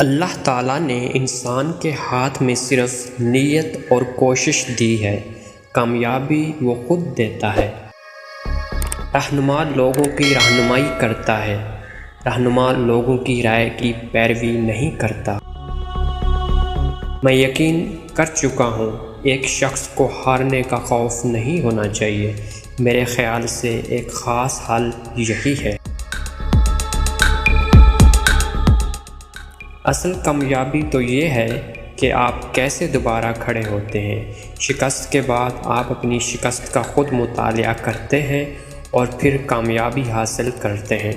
اللہ تعالیٰ نے انسان کے ہاتھ میں صرف نیت اور کوشش دی ہے، کامیابی وہ خود دیتا ہے۔ رہنما لوگوں کی رہنمائی کرتا ہے، رہنما لوگوں کی رائے کی پیروی نہیں کرتا۔ میں یقین کر چکا ہوں ایک شخص کو ہارنے کا خوف نہیں ہونا چاہیے۔ میرے خیال سے ایک خاص حل یہی ہے۔ اصل کامیابی تو یہ ہے کہ آپ کیسے دوبارہ کھڑے ہوتے ہیں۔ شکست کے بعد آپ اپنی شکست کا خود مطالعہ کرتے ہیں اور پھر کامیابی حاصل کرتے ہیں۔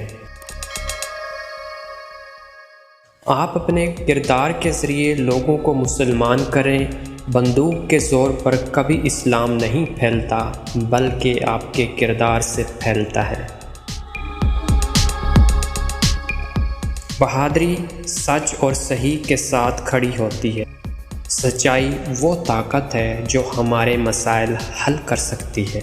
آپ اپنے کردار کے ذریعے لوگوں کو مسلمان کریں۔ بندوق کے زور پر کبھی اسلام نہیں پھیلتا، بلکہ آپ کے کردار سے پھیلتا ہے۔ بہادری سچ اور صحیح کے ساتھ کھڑی ہوتی ہے۔ سچائی وہ طاقت ہے جو ہمارے مسائل حل کر سکتی ہے۔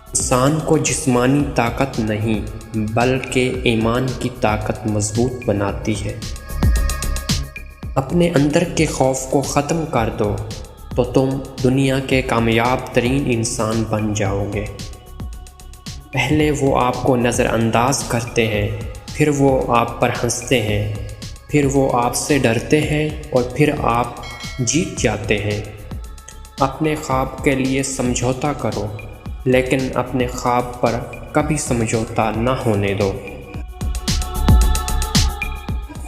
انسان کو جسمانی طاقت نہیں بلکہ ایمان کی طاقت مضبوط بناتی ہے۔ اپنے اندر کے خوف کو ختم کر دو تو تم دنیا کے کامیاب ترین انسان بن جاؤ گے۔ پہلے وہ آپ کو نظر انداز کرتے ہیں، پھر وہ آپ پر ہنستے ہیں، پھر وہ آپ سے ڈرتے ہیں اور پھر آپ جیت جاتے ہیں۔ اپنے خواب کے لیے سمجھوتا کرو، لیکن اپنے خواب پر کبھی سمجھوتا نہ ہونے دو۔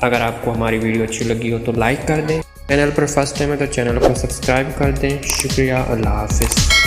اگر آپ کو ہماری ویڈیو اچھی لگی ہو تو لائک کر دیں، چینل پر فرسٹ ٹائم ہے تو چینل کو سبسکرائب کر دیں۔ شکریہ، اللہ حافظ۔